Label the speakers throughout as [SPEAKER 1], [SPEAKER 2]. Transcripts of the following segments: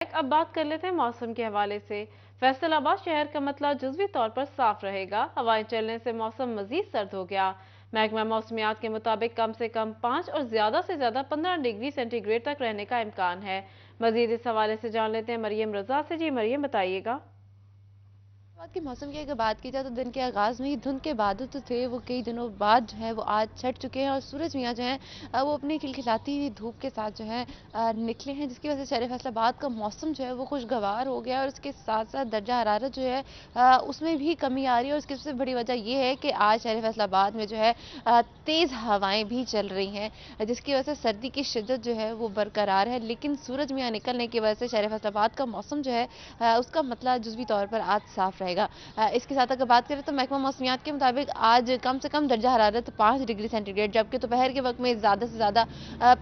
[SPEAKER 1] अब बात कर लेते हैं मौसम के हवाले से। फैसलाबाद शहर का मतलब जुज़वी तौर पर साफ रहेगा। हवाएं चलने से मौसम मजीद सर्द हो गया। महकमा मौसमियात के मुताबिक कम से कम 5 और ज्यादा से ज्यादा 15 डिग्री सेंटीग्रेड तक रहने का इम्कान है। मजीद इस हवाले से जान लेते हैं मरियम रजा से। जी मरियम, बताइएगा।
[SPEAKER 2] बाद के मौसम की अगर बात की जाए तो दिन के आगाज़ में ही धुंध के बादल तो थे, वो कई दिनों बाद जो है वो आज छट चुके हैं और सूरज मियाँ जो हैं वो अपनी खिलखिलाती हुई धूप के साथ जो है निकले हैं, जिसकी वजह से शहर फैसलाबाद का मौसम जो है वो खुशगवार हो गया। और इसके साथ साथ दर्जा हरारत जो है उसमें भी कमी आ रही है। और इसकी सबसे बड़ी वजह ये है कि आज शहर फैसलाबाद में जो है तेज़ हवाएं भी चल रही हैं, जिसकी वजह से सर्दी की शिद्दत जो है वो बरकरार है। लेकिन सूरज मियाँ निकलने की वजह से शहर फैसलाबाद का मौसम जो है उसका मतलब जुज़वी तौर पर आज साफ रहेगा। इसके साथ अगर बात करें तो महकमा मौसमियात के मुताबिक आज कम से कम दर्जा हरारत 5 डिग्री सेंटीग्रेड, जबकि दोपहर के वक्त में ज़्यादा से ज़्यादा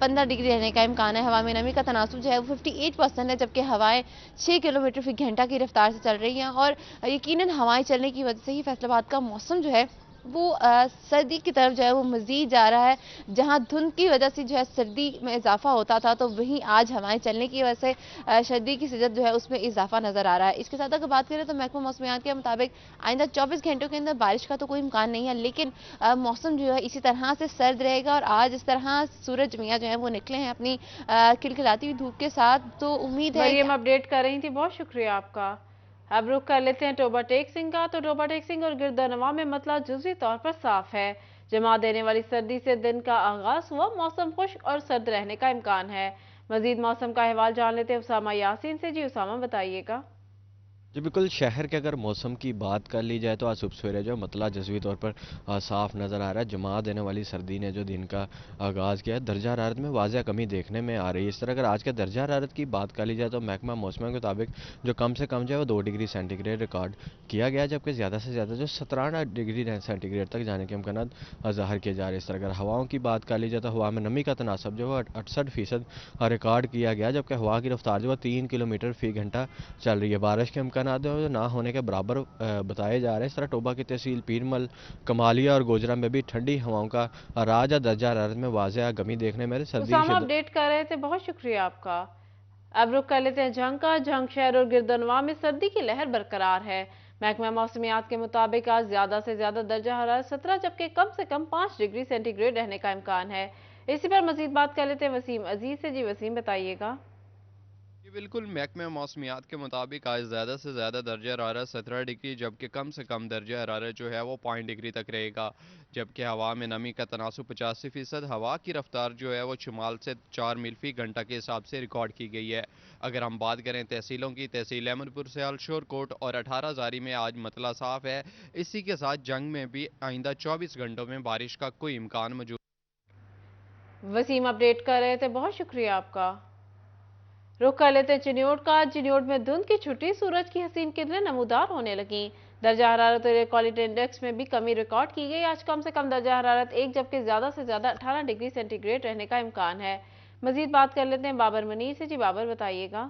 [SPEAKER 2] 15 डिग्री रहने का इम्कान है। हवा में नमी का तनासुब जो है वो 58% है, जबकि हवाएं 6 किलोमीटर फी घंटा की रफ्तार से चल रही हैं। और यकीनन हवाएं चलने की वजह से ही फैसलाबाद का मौसम जो है वो सर्दी की तरफ जो है वो मज़ीद जा रहा है। जहां धुंध की वजह से जो है सर्दी में इजाफा होता था, तो वहीं आज हवाएं चलने की वजह से सर्दी की शिद्दत जो है उसमें इजाफा नजर आ रहा है। इसके साथ अगर बात करें तो महकमा मौसमियात के मुताबिक आइंदा 24 घंटों के अंदर बारिश का तो कोई इम्कान नहीं है, लेकिन मौसम जो है इसी तरह से सर्द रहेगा। और आज इस तरह सूरज मियाँ जो है वो निकले हैं अपनी खिलखिलाती हुई धूप के साथ, तो उम्मीद है कि
[SPEAKER 1] मरियम अपडेट कर रही थी, बहुत शुक्रिया आपका। अब रुख कर लेते हैं टोबा टेक सिंह का। तो टोबा टेक सिंह और गिरदानवा में मतलब जुज़वी तौर पर साफ है। जमा देने वाली सर्दी से दिन का आगाज हुआ। मौसम खुश्क और सर्द रहने का इम्कान है। मजीद मौसम का अहवाल जान लेते हैं उसामा यासीन से। जी उसामा, बताइएगा।
[SPEAKER 3] जी बिल्कुल, शहर के अगर मौसम की बात कर ली जाए तो आज सुबह सवेरे जो मतला जज़वी तौर पर साफ नज़र आ रहा है। जमा देने वाली सर्दी ने जो दिन का आगाज़ किया है, दर्जा हरारत में वाज़ह कमी देखने में आ रही है। इस तरह अगर आज के दर्जा हरारत की बात कर ली जाए तो महकमा मौसम के मुताबिक जो कम से कम जो है वो 2 डिग्री सेंटीग्रेड रिकॉर्ड किया गया, जबकि ज़्यादा से ज़्यादा जो 17 डिग्री सेंटीग्रेड तक जाने के इम्कान ज़ाहिर किए जा रहे हैं। इस तरह अगर हवाओं की बात कर ली जाए तो हवा में नमी का तनासब जो है 68% रिकॉर्ड किया गया, जबकि हवा की रफ्तार जो है 3 किलोमीटर फी घंटा चल रही है। बारिश के इम्कान जो ना होने के बराबर बताए जा रहे हैं। इस तरह टोबा की तहसील पीरमल, कमालिया और गोजरा में भी ठंडी हवाओं का राज या दर्जा हरारत में वाज़ह कमी देखने में सर्दी की
[SPEAKER 1] उसामा
[SPEAKER 3] शिद्दत।
[SPEAKER 1] अपडेट कर रहे थे, बहुत शुक्रिया आपका। अब रुक कर लेते हैं झंग का। झंग शहर और गिरदनवा में सर्दी की लहर बरकरार है। महकमा मौसमियात के मुताबिक आज ज्यादा से ज्यादा दर्जा हरारत 17 जबकि कम से कम 5 डिग्री सेंटीग्रेड रहने का इम्कान है। इसी पर मजीद बात कर लेते हैं वसीम अजीज से। जी वसीम, बताइएगा।
[SPEAKER 4] जी बिल्कुल, महकमे मौसमियात के मुताबिक आज ज़्यादा से ज़्यादा दर्जा हरारत 17 डिग्री जबकि कम से कम दर्जा हरारत जो है वो 5 डिग्री तक रहेगा। जबकि हवा में नमी का तनासुब 85%, हवा की रफ्तार जो है वो शुमाल से 4 मील फी घंटा के हिसाब से रिकॉर्ड की गई है। अगर हम बात करें तहसीलों की, तहसील अहमदपुर से अलशोर कोट और 18 जारी में आज मतला साफ है। इसी के साथ जंग में भी आइंदा 24 घंटों में बारिश का कोई इम्कान मौजूद।
[SPEAKER 1] वसीम अपडेट कर रहे थे, बहुत शुक्रिया आपका। रुक कर लेते हैं चिन्योट का। चिन्योट में धुंध की छुट्टी, सूरज की हसीन किरणें नमूदार होने लगी। दर्जा हरारत और एयर क्वालिटी इंडेक्स में भी कमी रिकॉर्ड की गई। आज कम से कम दर्जा हरारत 1 जबकि ज्यादा से ज्यादा 18 डिग्री सेंटीग्रेड रहने का इम्कान है। मजीद बात कर लेते हैं बाबर मनीर से। जी बाबर, बताइएगा।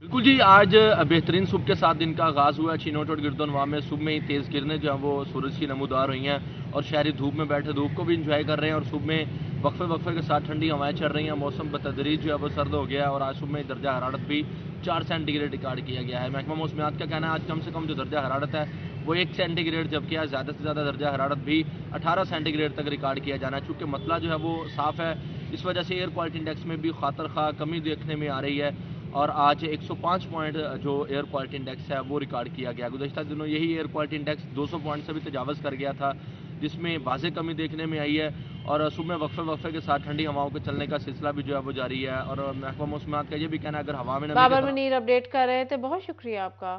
[SPEAKER 5] बिल्कुल जी, आज बेहतरीन सुबह के साथ दिन का आगाज़ हुआ है। चिनोट और गिरदनवा में सुबह में ही तेज़ किरणें जो हैं वो सूरज की नमूदार हुई हैं और शहरी धूप में बैठे धूप को भी इंजॉय कर रहे हैं। और सुबह में वक्फे वक्फे के साथ ठंडी हवाएं चल रही हैं। मौसम बतदरीज जो है वो सर्द हो गया है और आज सुबह में दर्जा हरारत भी 4 सेंटीग्रेड रिकॉर्ड किया गया है। महकमा मौसमियात का कहना है आज कम से कम जो दर्जा हरारत है वो 1 सेंटीग्रेड, जबकि आज ज़्यादा से ज़्यादा दर्जा हरारत भी 18 सेंटीग्रेड तक रिकॉर्ड किया जाना है। चूँकि मतला जो है वो साफ़ है, इस वजह से एयर क्वालिटी इंडेक्स में भी खातर खा कमी देखने में आ रही है। और आज 105 पॉइंट जो एयर क्वालिटी इंडेक्स है वो रिकॉर्ड किया गया। गुज़श्ता दिनों यही एयर क्वालिटी इंडेक्स 200 पॉइंट से भी तजावज़ कर गया था, जिसमें वाज़ेह कमी देखने में आई है। और सुबह वक्फे वक्फे के साथ ठंडी हवाओं के चलने का सिलसिला भी जो है वो जारी है। और महकमा मौसमियात का ये भी कहना है अगर हवा में नमी
[SPEAKER 1] बाबर
[SPEAKER 5] का
[SPEAKER 1] मनीर अपडेट कर रहे थे, बहुत शुक्रिया आपका।